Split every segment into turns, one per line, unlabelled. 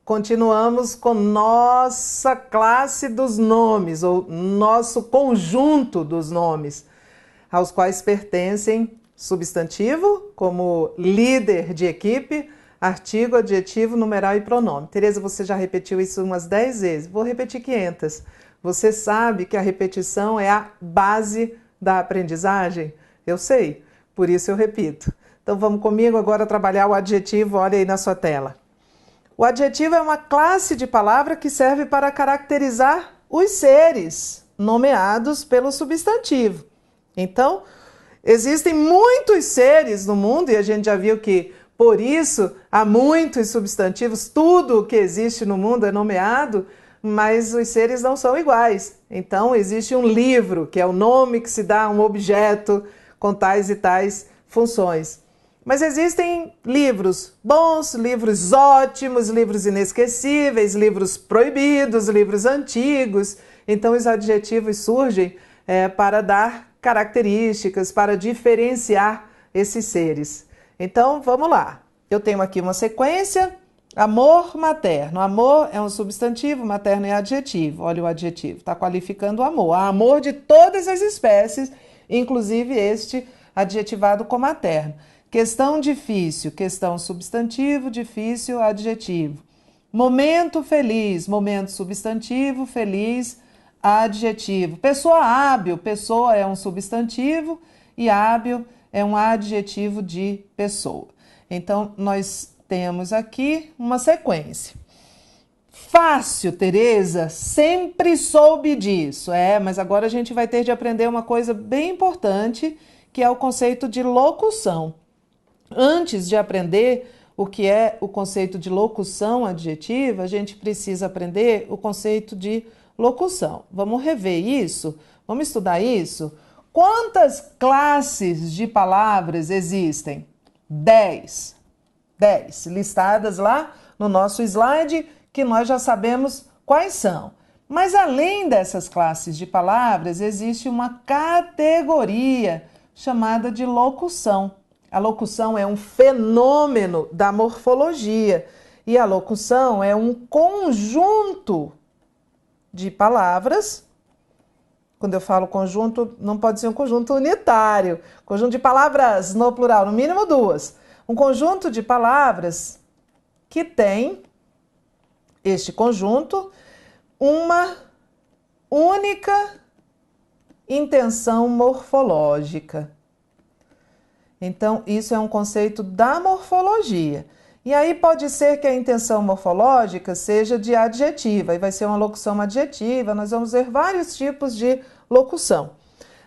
Continuamos com nossa classe dos nomes, ou nosso conjunto dos nomes, aos quais pertencem substantivo, como líder de equipe, artigo, adjetivo, numeral e pronome. Tereza, você já repetiu isso umas 10 vezes. Vou repetir 500. Você sabe que a repetição é a base da aprendizagem? Eu sei, por isso eu repito. Então vamos comigo agora trabalhar o adjetivo, olha aí na sua tela. O adjetivo é uma classe de palavra que serve para caracterizar os seres nomeados pelo substantivo. Então, existem muitos seres no mundo e a gente já viu que, por isso, há muitos substantivos, tudo o que existe no mundo é nomeado, mas os seres não são iguais. Então, existe um livro, que é o nome que se dá a um objeto com tais e tais funções. Mas existem livros bons, livros ótimos, livros inesquecíveis, livros proibidos, livros antigos. Então, os adjetivos surgem para dar características, para diferenciar esses seres. Então, vamos lá. Eu tenho aqui uma sequência. Amor materno. Amor é um substantivo, materno é adjetivo. Olha o adjetivo, está qualificando o amor. Há amor de todas as espécies, inclusive este adjetivado com materno. Questão difícil, questão substantivo, difícil, adjetivo. Momento feliz, momento substantivo, feliz, adjetivo. Pessoa hábil, pessoa é um substantivo e hábil é um adjetivo de pessoa. Então, nós temos aqui uma sequência. Fácil, Tereza, sempre soube disso. Mas agora a gente vai ter de aprender uma coisa bem importante, que é o conceito de locução. Antes de aprender o que é o conceito de locução adjetiva, a gente precisa aprender o conceito de locução. Vamos rever isso? Vamos estudar isso? Quantas classes de palavras existem? 10. 10, listadas lá no nosso slide, que nós já sabemos quais são. Mas além dessas classes de palavras, existe uma categoria chamada de locução. A locução é um fenômeno da morfologia e a locução é um conjunto de palavras. Quando eu falo conjunto, não pode ser um conjunto unitário. Conjunto de palavras no plural, no mínimo 2. Um conjunto de palavras que tem, este conjunto, uma única intenção morfológica. Então, isso é um conceito da morfologia. E aí pode ser que a intenção morfológica seja de adjetiva, e vai ser uma locução adjetiva. Nós vamos ver vários tipos de locução.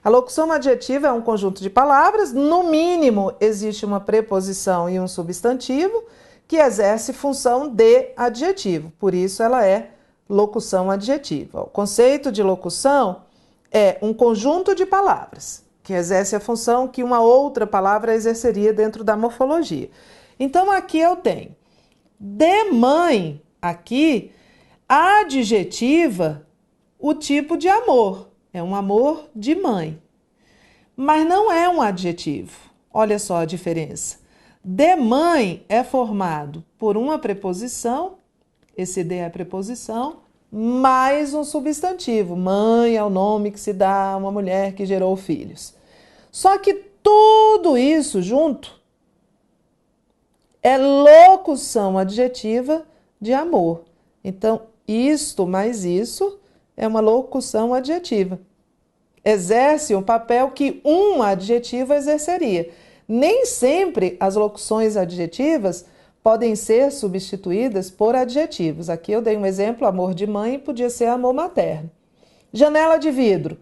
A locução adjetiva é um conjunto de palavras, no mínimo existe uma preposição e um substantivo que exerce função de adjetivo, por isso ela é locução adjetiva. O conceito de locução é um conjunto de palavras que exerce a função que uma outra palavra exerceria dentro da morfologia. Então, aqui eu tenho de mãe, aqui, adjetiva, o tipo de amor. É um amor de mãe. Mas não é um adjetivo. Olha só a diferença. De mãe é formado por uma preposição, esse de é a preposição, mais um substantivo. Mãe é o nome que se dá a uma mulher que gerou filhos. Só que tudo isso junto é locução adjetiva de amor. Então, isto mais isso é uma locução adjetiva. Exerce um papel que um adjetivo exerceria. Nem sempre as locuções adjetivas podem ser substituídas por adjetivos. Aqui eu dei um exemplo, amor de mãe, podia ser amor materno. Janela de vidro.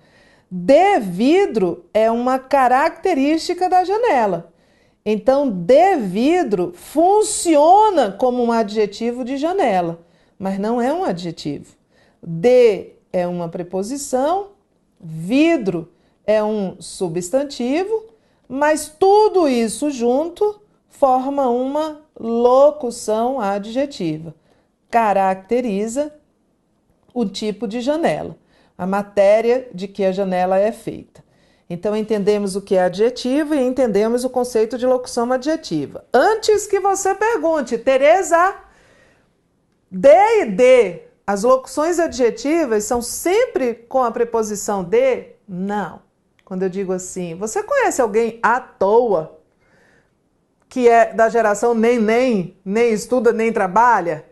De vidro é uma característica da janela. Então, de vidro funciona como um adjetivo de janela, mas não é um adjetivo. De é uma preposição, vidro é um substantivo, mas tudo isso junto forma uma locução adjetiva. Caracteriza o tipo de janela, a matéria de que a janela é feita. Então, entendemos o que é adjetivo e entendemos o conceito de locução adjetiva. Antes que você pergunte, Tereza, De e de, as locuções adjetivas são sempre com a preposição de? Não. Quando eu digo assim, você conhece alguém à toa, que é da geração nem estuda, nem trabalha?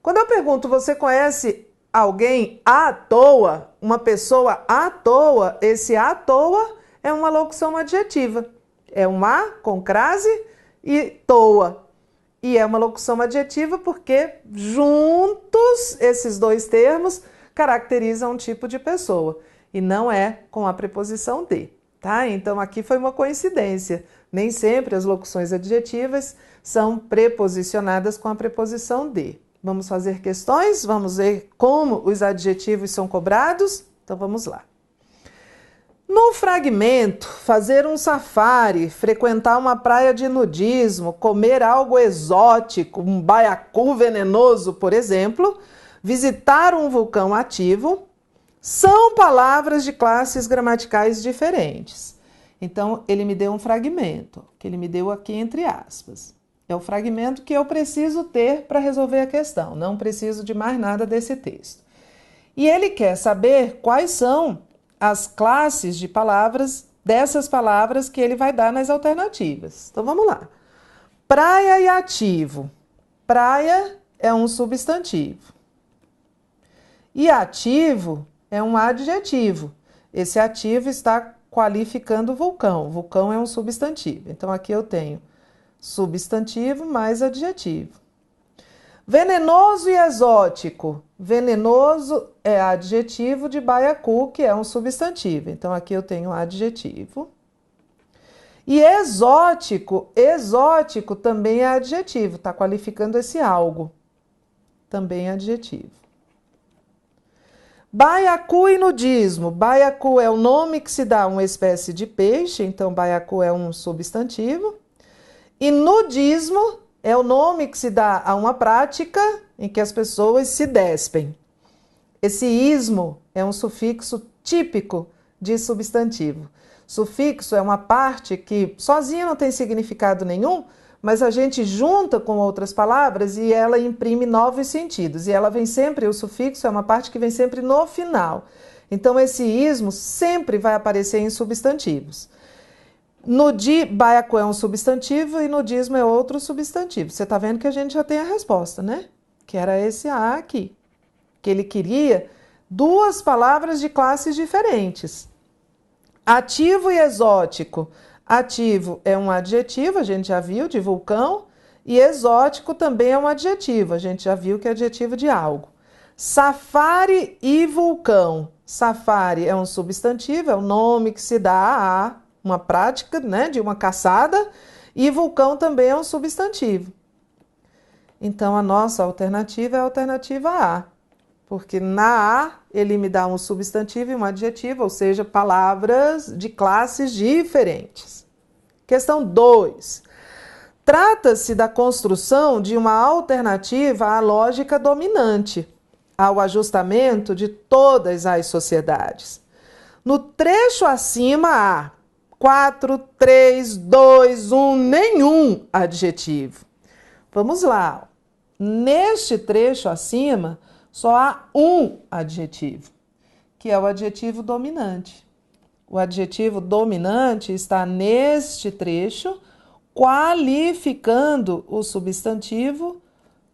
Quando eu pergunto, você conhece alguém à toa, uma pessoa à toa, esse à toa é uma locução adjetiva. É um a com crase e toa. E é uma locução adjetiva porque juntos esses dois termos caracterizam um tipo de pessoa e não é com a preposição de, tá? Então aqui foi uma coincidência. Nem sempre as locuções adjetivas são preposicionadas com a preposição de. Vamos fazer questões? Vamos ver como os adjetivos são cobrados? Então vamos lá. No fragmento, fazer um safari, frequentar uma praia de nudismo, comer algo exótico, um baiacu venenoso, por exemplo, visitar um vulcão ativo, são palavras de classes gramaticais diferentes. Então, ele me deu um fragmento, que ele me deu aqui entre aspas. É o fragmento que eu preciso ter para resolver a questão, não preciso de mais nada desse texto. E ele quer saber quais são as classes de palavras, dessas palavras que ele vai dar nas alternativas. Então, vamos lá. Praia e ativo. Praia é um substantivo. E ativo é um adjetivo. Esse ativo está qualificando o vulcão. Vulcão é um substantivo. Então, aqui eu tenho substantivo mais adjetivo. Venenoso e exótico. Venenoso é adjetivo de baiacu, que é um substantivo. Então, aqui eu tenho adjetivo. E exótico, exótico também é adjetivo, está qualificando esse algo. Também é adjetivo. Baiacu e nudismo. Baiacu é o nome que se dá a uma espécie de peixe, então baiacu é um substantivo. E nudismo é o nome que se dá a uma prática em que as pessoas se despem. Esse ismo é um sufixo típico de substantivo. Sufixo é uma parte que sozinha não tem significado nenhum, mas a gente junta com outras palavras e ela imprime novos sentidos. E ela vem sempre, o sufixo é uma parte que vem sempre no final. Então esse ismo sempre vai aparecer em substantivos. Baiacu é um substantivo e nudismo é outro substantivo. Você está vendo que a gente já tem a resposta, né? Que era esse A aqui. Que ele queria duas palavras de classes diferentes. Ativo e exótico. Ativo é um adjetivo, a gente já viu, de vulcão. E exótico também é um adjetivo, a gente já viu que é adjetivo de algo. Safari e vulcão. Safari é um substantivo, é o nome que se dá a uma prática, né, de uma caçada, e vulcão também é um substantivo. Então, a nossa alternativa é a alternativa A, porque na A ele me dá um substantivo e um adjetivo, ou seja, palavras de classes diferentes. Questão 2. Trata-se da construção de uma alternativa à lógica dominante, ao ajustamento de todas as sociedades. No trecho acima há 4, 3, 2, 1, nenhum adjetivo. Vamos lá. Neste trecho acima, só há um adjetivo, que é o adjetivo dominante. O adjetivo dominante está neste trecho, qualificando o substantivo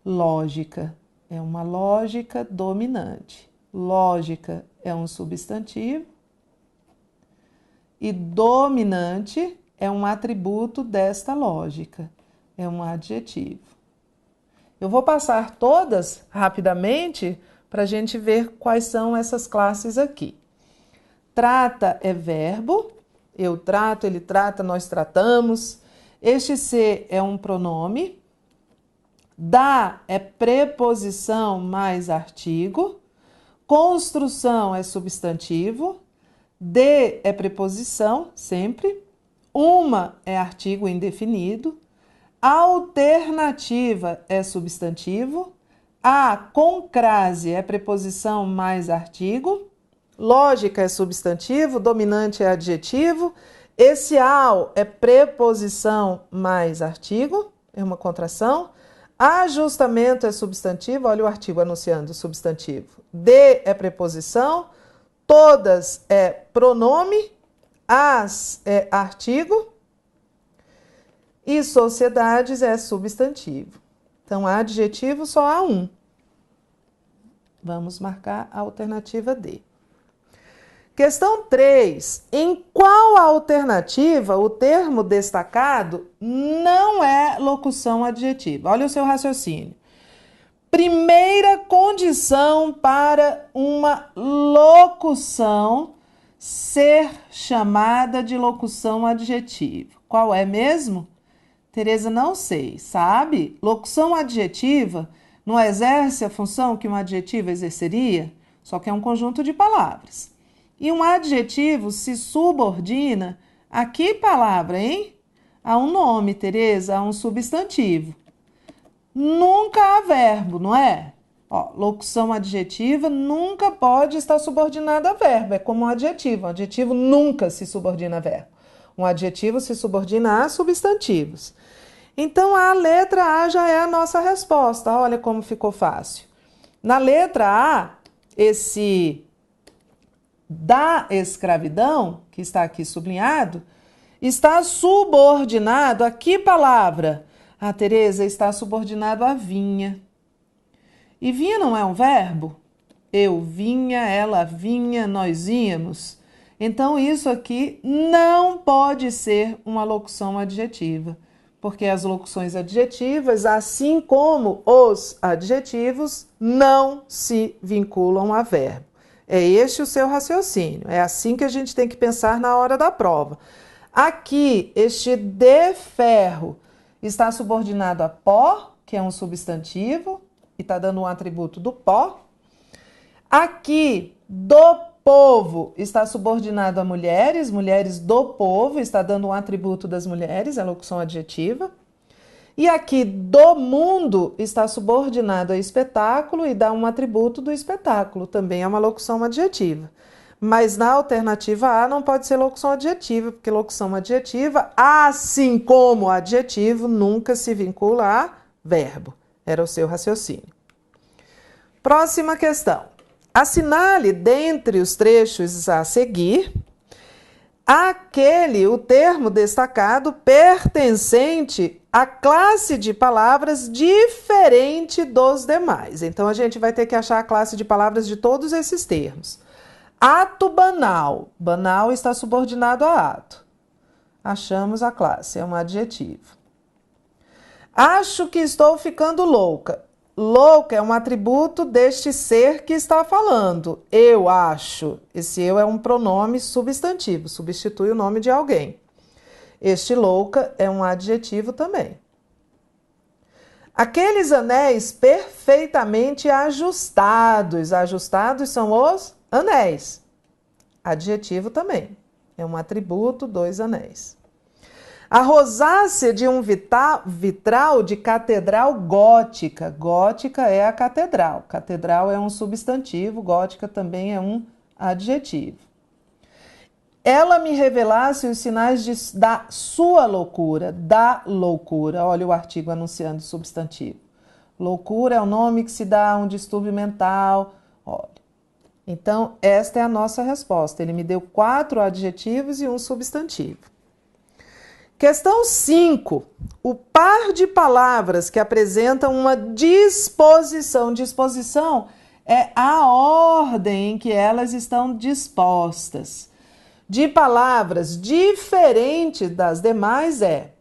lógica. É uma lógica dominante. Lógica é um substantivo. E dominante é um atributo desta lógica, é um adjetivo. Eu vou passar todas rapidamente para a gente ver quais são essas classes aqui. Trata é verbo, eu trato, ele trata, nós tratamos. Este ser é um pronome. Dá é preposição mais artigo. Construção é substantivo. De é preposição, sempre. Uma é artigo indefinido. Alternativa é substantivo. A com crase é preposição mais artigo. Lógica é substantivo. Dominante é adjetivo. Esse ao é preposição mais artigo. É uma contração. Ajustamento é substantivo, olha o artigo anunciando o substantivo. De é preposição, todas é pronome, as é artigo e sociedades é substantivo. Então, adjetivo só há um. Vamos marcar a alternativa D. Questão 3. Em qual alternativa o termo destacado não é locução adjetiva? Olha o seu raciocínio. Primeira condição para uma locução ser chamada de locução adjetiva. Qual é mesmo? Tereza, não sei. Sabe? Locução adjetiva não exerce a função que um adjetivo exerceria, só que é um conjunto de palavras. E um adjetivo se subordina a que palavra, hein? A um nome, Tereza, a um substantivo. Nunca há verbo, não é? Ó, locução adjetiva nunca pode estar subordinada a verbo, é como um adjetivo. Um adjetivo nunca se subordina a verbo. Um adjetivo se subordina a substantivos. Então, a letra A já é a nossa resposta. Olha como ficou fácil. Na letra A, esse da escravidão, que está aqui sublinhado, está subordinado a que palavra? Ah, Tereza, está subordinado a vinha. E vinha não é um verbo? Eu vinha, ela vinha, nós íamos. Então, isso aqui não pode ser uma locução adjetiva, porque as locuções adjetivas, assim como os adjetivos, não se vinculam a verbo. É este o seu raciocínio. É assim que a gente tem que pensar na hora da prova. Aqui, este de ferro está subordinado a pó, que é um substantivo, e está dando um atributo do pó. Aqui, do povo está subordinado a mulheres, mulheres do povo, está dando um atributo das mulheres, é locução adjetiva. E aqui, do mundo, está subordinado a espetáculo e dá um atributo do espetáculo, também é uma locução adjetiva. Mas na alternativa A não pode ser locução adjetiva, porque locução adjetiva, assim como adjetivo, nunca se vincula a verbo. Era o seu raciocínio. Próxima questão. Assinale dentre os trechos a seguir o termo destacado pertencente à classe de palavras diferente dos demais. Então, a gente vai ter que achar a classe de palavras de todos esses termos. Ato banal. Banal está subordinado a ato. Achamos a classe, é um adjetivo. Acho que estou ficando louca. Louca é um atributo deste ser que está falando. Eu acho. Esse eu é um pronome substantivo, substitui o nome de alguém. Este louca é um adjetivo também. Aqueles anéis perfeitamente ajustados. Ajustados são os anéis. Adjetivo também. É um atributo dos anéis. A rosácea de um vitral de catedral gótica. Gótica é a catedral. Catedral é um substantivo, gótica também é um adjetivo. Ela me revelasse os sinais da sua loucura, da loucura. Olha o artigo anunciando o substantivo. Loucura é o nome que se dá a um distúrbio mental. Olha. Então, esta é a nossa resposta. Ele me deu 4 adjetivos e um substantivo. Questão 5. O par de palavras que apresentam uma disposição. Disposição é a ordem em que elas estão dispostas. De palavras diferentes das demais é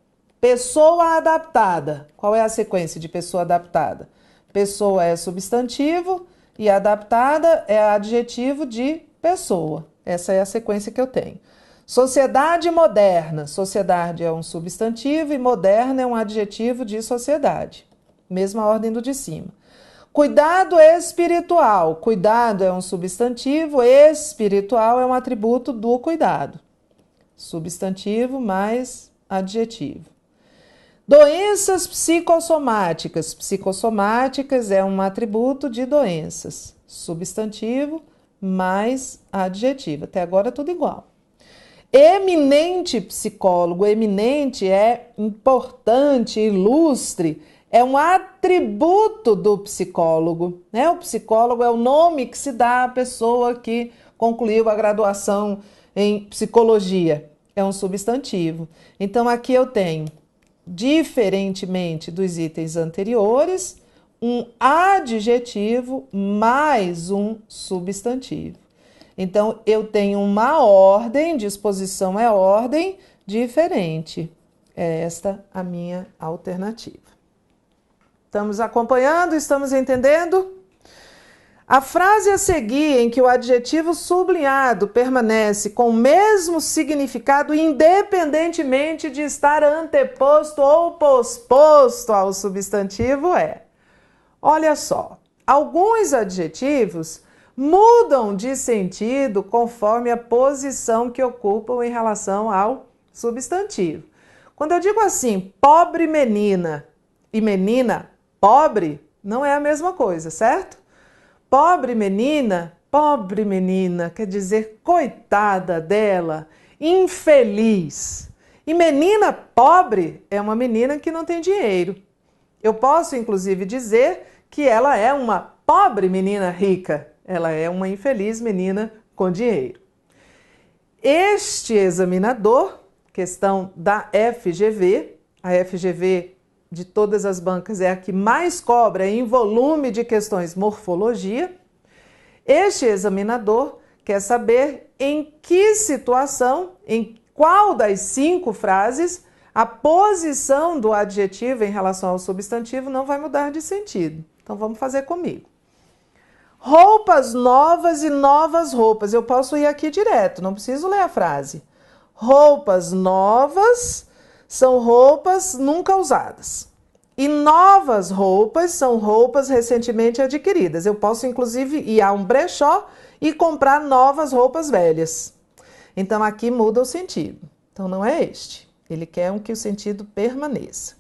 pessoa adaptada. Qual é a sequência de pessoa adaptada? Pessoa é substantivo e adaptada é adjetivo de pessoa. Essa é a sequência que eu tenho. Sociedade moderna. Sociedade é um substantivo e moderna é um adjetivo de sociedade. Mesma ordem do de cima. Cuidado espiritual. Cuidado é um substantivo, espiritual é um atributo do cuidado. Substantivo mais adjetivo. Doenças psicossomáticas. Psicossomáticas é um atributo de doenças. Substantivo mais adjetivo. Até agora tudo igual. Eminente psicólogo. Eminente é importante, ilustre. é um atributo do psicólogo, né? O psicólogo é o nome que se dá à pessoa que concluiu a graduação em psicologia. É um substantivo. Então, aqui eu tenho, diferentemente dos itens anteriores, um adjetivo mais um substantivo. Então, eu tenho uma ordem, disposição é ordem, diferente. É esta a minha alternativa. Estamos acompanhando? Estamos entendendo? A frase a seguir, em que o adjetivo sublinhado permanece com o mesmo significado, independentemente de estar anteposto ou posposto ao substantivo, é: olha só, alguns adjetivos mudam de sentido conforme a posição que ocupam em relação ao substantivo. Quando eu digo assim, pobre menina e menina pobre, não é a mesma coisa, certo? Pobre menina, quer dizer coitada dela, infeliz. E menina pobre é uma menina que não tem dinheiro. Eu posso, inclusive, dizer que ela é uma pobre menina rica. Ela é uma infeliz menina com dinheiro. Este examinador, questão da FGV, a FGV de todas as bancas é a que mais cobra em volume de questões morfologia. Este examinador quer saber em que situação, em qual das 5 frases, a posição do adjetivo em relação ao substantivo não vai mudar de sentido. Então vamos fazer comigo. Roupas novas e novas roupas. Eu posso ir aqui direto, não preciso ler a frase. Roupas novas são roupas nunca usadas. E novas roupas são roupas recentemente adquiridas. Eu posso, inclusive, ir a um brechó e comprar novas roupas velhas. Então, aqui muda o sentido. Então, não é este. Ele quer que o sentido permaneça.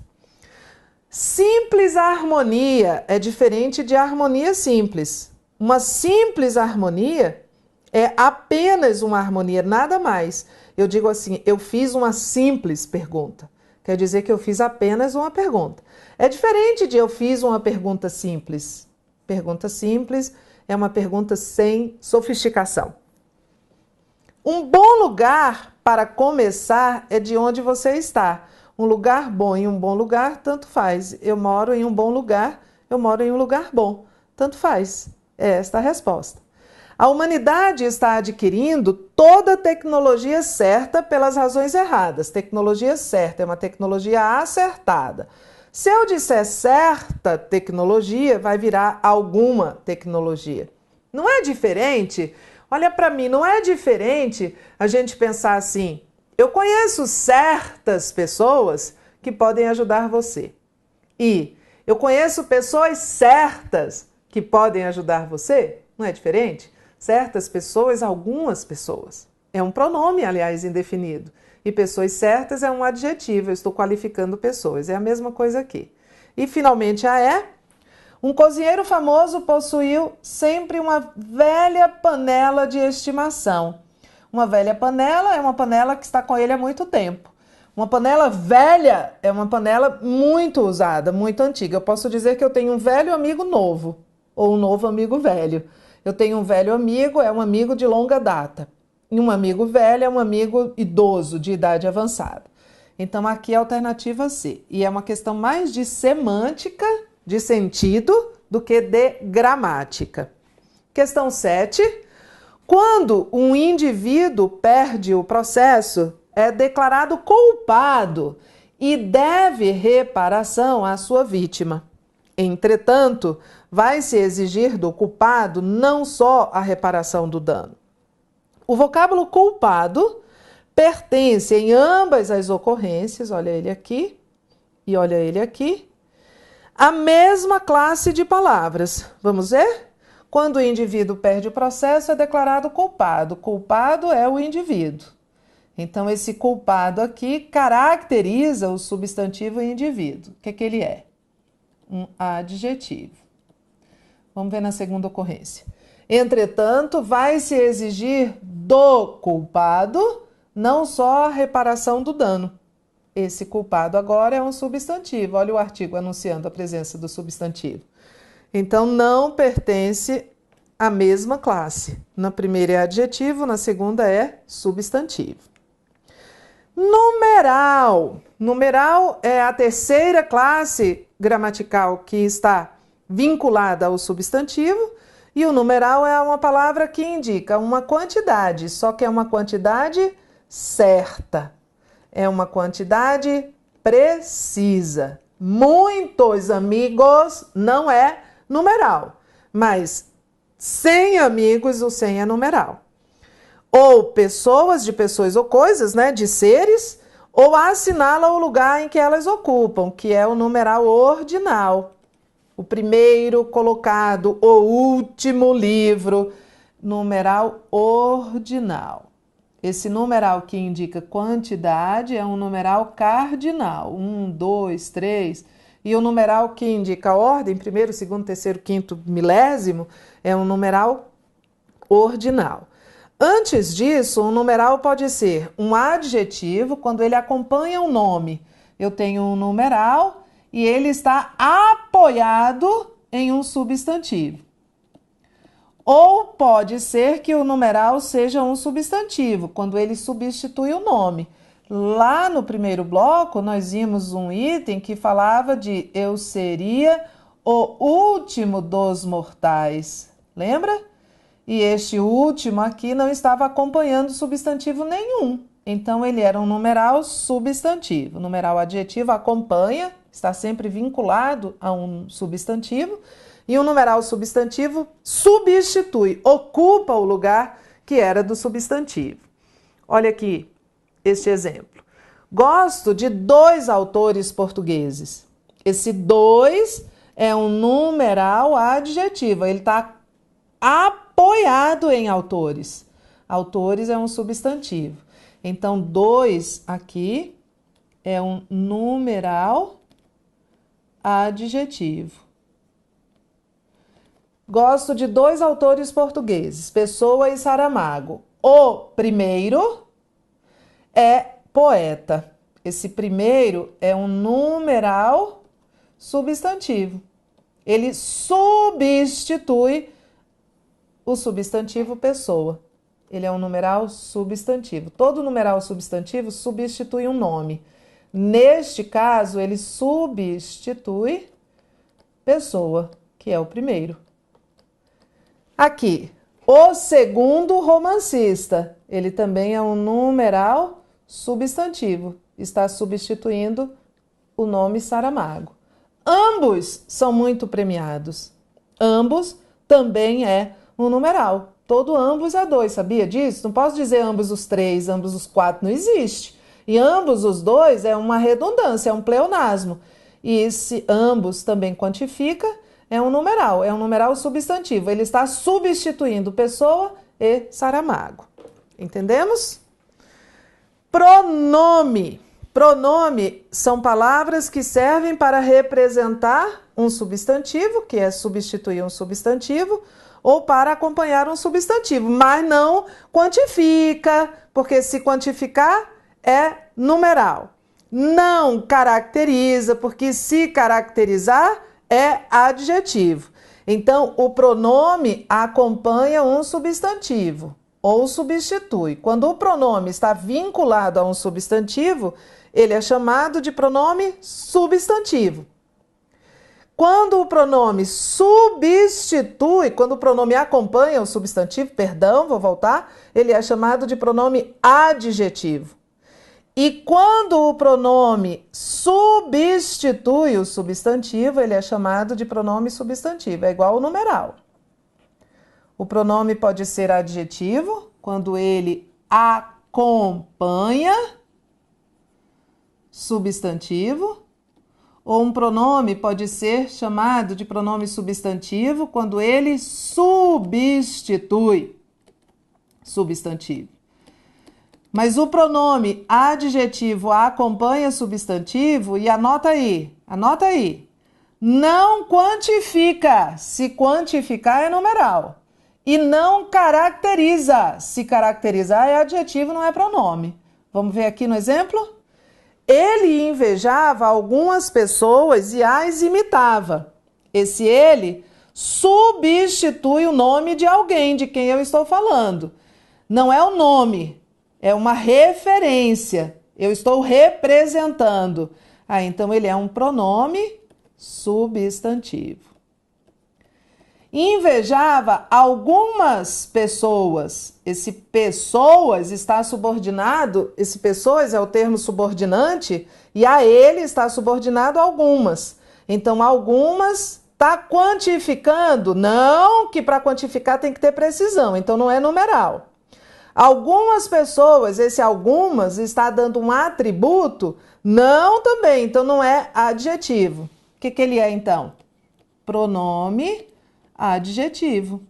Simples harmonia é diferente de harmonia simples. Uma simples harmonia é apenas uma harmonia, nada mais. Eu digo assim, eu fiz uma simples pergunta. Quer dizer que eu fiz apenas uma pergunta. É diferente de eu fiz uma pergunta simples. Pergunta simples é uma pergunta sem sofisticação. Um bom lugar para começar é de onde você está. Um lugar bom e um bom lugar, tanto faz. Eu moro em um bom lugar, eu moro em um lugar bom. Tanto faz. É esta a resposta. A humanidade está adquirindo toda a tecnologia certa pelas razões erradas. Tecnologia certa é uma tecnologia acertada. Se eu disser certa tecnologia, vai virar alguma tecnologia. Não é diferente? Olha para mim, não é diferente a gente pensar assim: eu conheço certas pessoas que podem ajudar você. E eu conheço pessoas certas que podem ajudar você. Não é diferente? Certas pessoas, algumas pessoas. É um pronome, aliás, indefinido. E pessoas certas é um adjetivo, eu estou qualificando pessoas. É a mesma coisa aqui. E, finalmente, a é. Um cozinheiro famoso possuiu sempre uma velha panela de estimação. Uma velha panela é uma panela que está com ele há muito tempo. Uma panela velha é uma panela muito usada, muito antiga. Eu posso dizer que eu tenho um velho amigo novo, ou um novo amigo velho. Eu tenho um velho amigo, é um amigo de longa data. E um amigo velho é um amigo idoso, de idade avançada. Então, aqui é a alternativa C. E é uma questão mais de semântica, de sentido, do que de gramática. Questão 7. Quando um indivíduo perde o processo, é declarado culpado e deve reparação à sua vítima. Entretanto, vai-se exigir do culpado não só a reparação do dano. O vocábulo culpado pertence em ambas as ocorrências, olha ele aqui e olha ele aqui, à mesma classe de palavras. Vamos ver? Quando o indivíduo perde o processo, é declarado culpado. Culpado é o indivíduo. Então, esse culpado aqui caracteriza o substantivo indivíduo. O que é que ele é? Um adjetivo. Vamos ver na segunda ocorrência. Entretanto, vai-se exigir do culpado não só a reparação do dano. Esse culpado agora é um substantivo. Olha o artigo anunciando a presença do substantivo. Então, não pertence à mesma classe. Na primeira é adjetivo, na segunda é substantivo. Numeral. Numeral é a terceira classe gramatical que está vinculada ao substantivo. E o numeral é uma palavra que indica uma quantidade, só que é uma quantidade certa. É uma quantidade precisa. Muitos amigos não é numeral, mas 100 amigos, o 100 é numeral. Ou pessoas, de pessoas ou coisas, né, de seres, ou assinala o lugar em que elas ocupam, que é o numeral ordinal. O primeiro colocado, o último livro, numeral ordinal. Esse numeral que indica quantidade é um numeral cardinal, 1, 2, 3. E o numeral que indica ordem, primeiro, segundo, terceiro, quinto, milésimo, é um numeral ordinal. Antes disso, um numeral pode ser um adjetivo quando ele acompanha um nome. Eu tenho um numeral e ele está apoiado em um substantivo. Ou pode ser que o numeral seja um substantivo, quando ele substitui o nome. Lá no primeiro bloco, nós vimos um item que falava de eu seria o último dos mortais. Lembra? E este último aqui não estava acompanhando substantivo nenhum. Então, ele era um numeral substantivo. O numeral adjetivo acompanha, está sempre vinculado a um substantivo. E o numeral substantivo substitui, ocupa o lugar que era do substantivo. Olha aqui este exemplo. Gosto de 2 autores portugueses. Esse 2 é um numeral adjetivo. Ele está apoiado em autores. Autores é um substantivo. Então, 2 aqui é um numeral adjetivo. Gosto de 2 autores portugueses, Pessoa e Saramago. O primeiro é poeta. Esse primeiro é um numeral substantivo. Ele substitui o substantivo pessoa. Ele é um numeral substantivo. Todo numeral substantivo substitui um nome. Neste caso, ele substitui pessoa, que é o primeiro. Aqui, o segundo romancista. Ele também é um numeral substantivo. Está substituindo o nome Saramago. Ambos são muito premiados. Ambos também é um numeral. Todo ambos é 2, sabia disso? Não posso dizer ambos os 3, ambos os 4, não existe. E ambos os 2 é uma redundância, é um pleonasmo. E esse ambos também quantifica, é um numeral substantivo. Ele está substituindo Pessoa e Saramago. Entendemos? Pronome. Pronome são palavras que servem para representar um substantivo, que é substituir um substantivo, ou para acompanhar um substantivo, mas não quantifica, porque se quantificar é numeral. Não caracteriza, porque se caracterizar é adjetivo. Então, o pronome acompanha um substantivo ou substitui. Quando o pronome está vinculado a um substantivo, ele é chamado de pronome substantivo. Quando o pronome substitui, quando o pronome acompanha o substantivo, vou voltar, ele é chamado de pronome adjetivo. E quando o pronome substitui o substantivo, ele é chamado de pronome substantivo, é igual ao numeral. O pronome pode ser adjetivo, quando ele acompanha substantivo, ou um pronome pode ser chamado de pronome substantivo quando ele substitui substantivo. Mas o pronome adjetivo acompanha substantivo e anota aí, não quantifica, se quantificar é numeral. E não caracteriza, se caracterizar é adjetivo, não é pronome. Vamos ver aqui no exemplo? Ele ele invejava algumas pessoas e as imitava. Esse ele substitui o nome de alguém de quem eu estou falando. Não é o nome, é uma referência. Eu estou representando. Então ele é um pronome substantivo. Invejava algumas pessoas. Esse pessoas está subordinado, esse pessoas é o termo subordinante, e a ele está subordinado algumas. Então, algumas está quantificando. Não, que para quantificar tem que ter precisão, então não é numeral. Algumas pessoas, esse algumas está dando um atributo? Não também, então não é adjetivo. O que ele é então? Pronome adjetivo.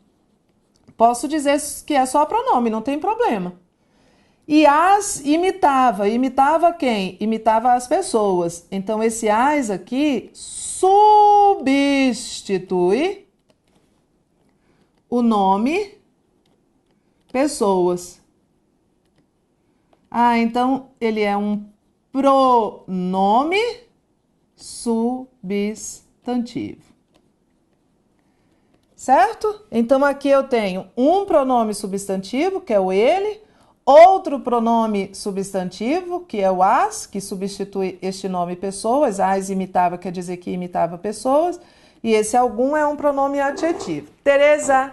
Posso dizer que é só pronome, não tem problema. E as imitava. Imitava quem? Imitava as pessoas. Então esse as aqui substitui o nome pessoas. Então ele é um pronome substantivo. Certo? Então aqui eu tenho um pronome substantivo, que é o ele, outro pronome substantivo, que é o as, que substitui este nome pessoas. As imitava quer dizer que imitava pessoas, e esse algum é um pronome adjetivo. Tereza,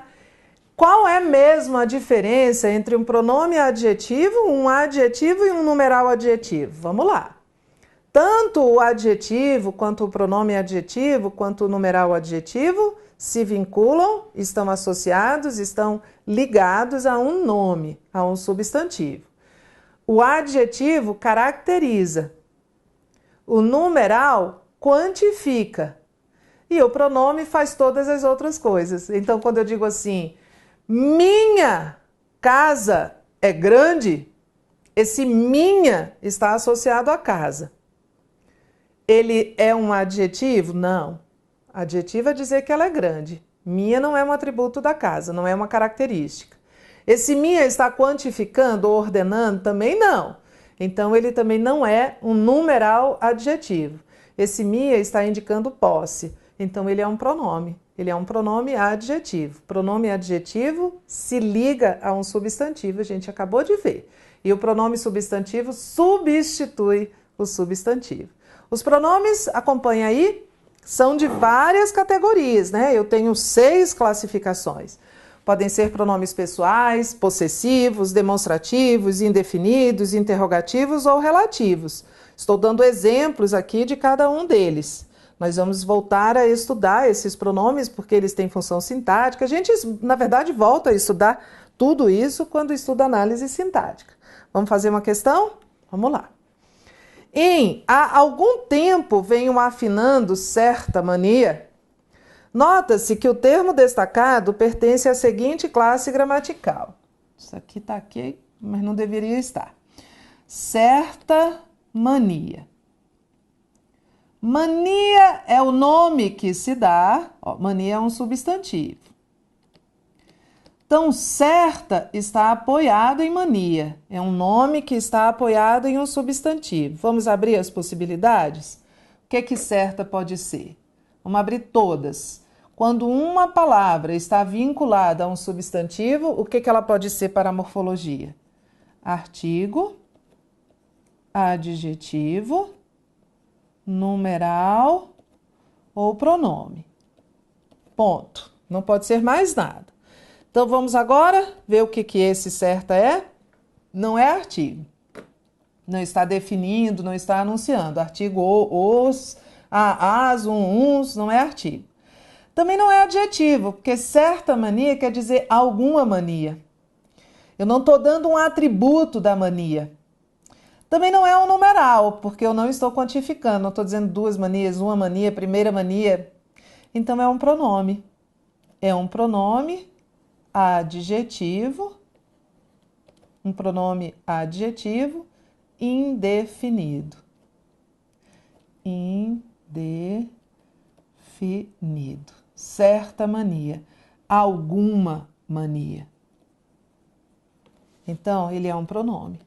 qual é mesmo a diferença entre um pronome adjetivo e um numeral adjetivo? Vamos lá. Tanto o adjetivo, quanto o pronome adjetivo, quanto o numeral adjetivo se vinculam, estão associados, estão ligados a um nome, a um substantivo. O adjetivo caracteriza, o numeral quantifica e o pronome faz todas as outras coisas. Então, quando eu digo assim, minha casa é grande, esse minha está associado à casa. Ele é um adjetivo? Não. Adjetivo é dizer que ela é grande. Minha não é um atributo da casa, não é uma característica. Esse minha está quantificando ou ordenando? Também não. Então, ele também não é um numeral adjetivo. Esse minha está indicando posse. Então, ele é um pronome. Ele é um pronome adjetivo. Pronome adjetivo se liga a um substantivo, a gente acabou de ver. E o pronome substantivo substitui o substantivo. Os pronomes, acompanha aí, são de várias categorias, né? Eu tenho 6 classificações. Podem ser pronomes pessoais, possessivos, demonstrativos, indefinidos, interrogativos ou relativos. Estou dando exemplos aqui de cada um deles. Nós vamos voltar a estudar esses pronomes porque eles têm função sintática. A gente, na verdade, volta a estudar tudo isso quando estuda análise sintática. Vamos fazer uma questão? Vamos lá. Há algum tempo venho afinando certa mania. Nota-se que o termo destacado pertence à seguinte classe gramatical. Isso aqui está aqui, mas não deveria estar. Certa mania. Mania é o nome que se dá, mania é um substantivo. Então, certa está apoiado em mania. É um nome que está apoiado em um substantivo. Vamos abrir as possibilidades? O que certa pode ser? Vamos abrir todas. Quando uma palavra está vinculada a um substantivo, o que ela pode ser para a morfologia? Artigo, adjetivo, numeral ou pronome. Ponto. Não pode ser mais nada. Então, vamos agora ver o que esse certa é. Não é artigo. Não está definindo, não está anunciando. Artigo os, as, uns, não é artigo. Também não é adjetivo, porque certa mania quer dizer alguma mania. Eu não estou dando um atributo da mania. Também não é um numeral, porque eu não estou quantificando. Não estou dizendo 2 manias, uma mania, primeira mania. Então, é um pronome. É um pronome adjetivo, indefinido. Indefinido. Certa mania, alguma mania. Então, ele é um pronome.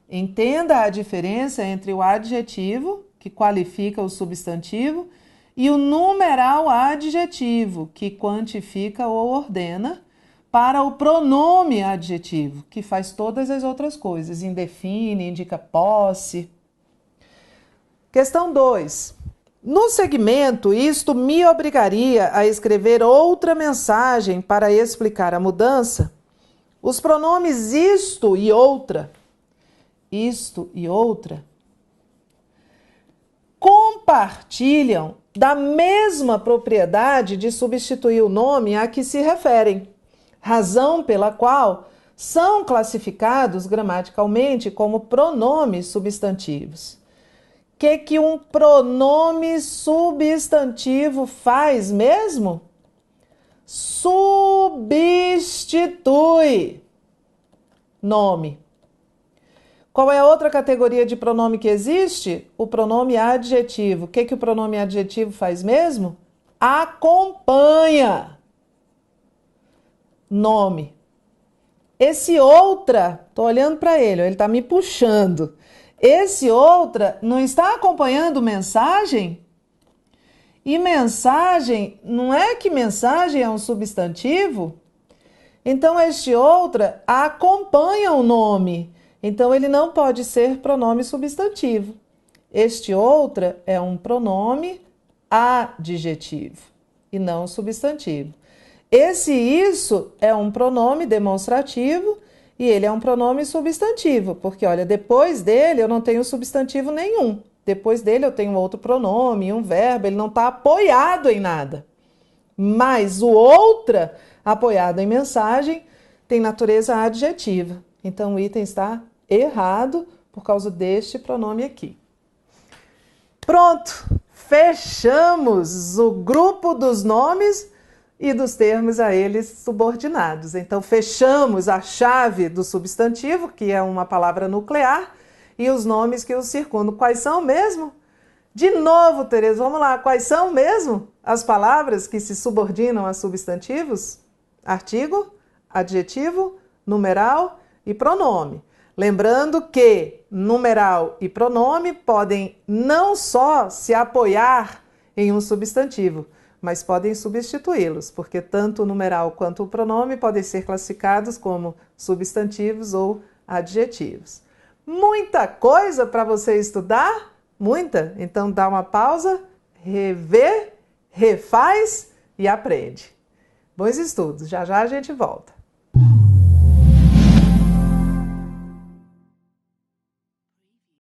Entenda a diferença entre o adjetivo, que qualifica o substantivo, e o numeral adjetivo, que quantifica ou ordena, para o pronome adjetivo, que faz todas as outras coisas, indefine, indica posse. Questão 2. No segmento, isto me obrigaria a escrever outra mensagem para explicar a mudança? Os pronomes isto e outra compartilham da mesma propriedade de substituir o nome a que se referem, razão pela qual são classificados gramaticalmente como pronomes substantivos. O que um pronome substantivo faz mesmo? Substitui nome. Qual é a outra categoria de pronome que existe? O pronome adjetivo. O que o pronome adjetivo faz mesmo? Acompanha nome. Esse outra, tô olhando para ele está me puxando. Esse outra não está acompanhando mensagem? E mensagem, não é que mensagem é um substantivo? Então, este outra acompanha o nome. Então, ele não pode ser pronome substantivo. Este outra é um pronome adjetivo e não substantivo. Esse isso é um pronome demonstrativo e ele é um pronome substantivo, porque, olha, depois dele eu não tenho substantivo nenhum. Depois dele eu tenho outro pronome, um verbo, ele não está apoiado em nada. Mas o outra, apoiado em mensagem, tem natureza adjetiva. Então o item está errado por causa deste pronome aqui. Pronto! Fechamos o grupo dos nomes e dos termos a eles subordinados. Então, fechamos a chave do substantivo, que é uma palavra nuclear, e os nomes que o circundam. Quais são mesmo? De novo, Tereza, vamos lá. Quais são mesmo as palavras que se subordinam a substantivos? Artigo, adjetivo, numeral e pronome. Lembrando que numeral e pronome podem não só se apoiar em um substantivo, mas podem substituí-los, porque tanto o numeral quanto o pronome podem ser classificados como substantivos ou adjetivos. Muita coisa para você estudar? Muita? Então dá uma pausa, revê, refaz e aprende. Bons estudos, já já a gente volta.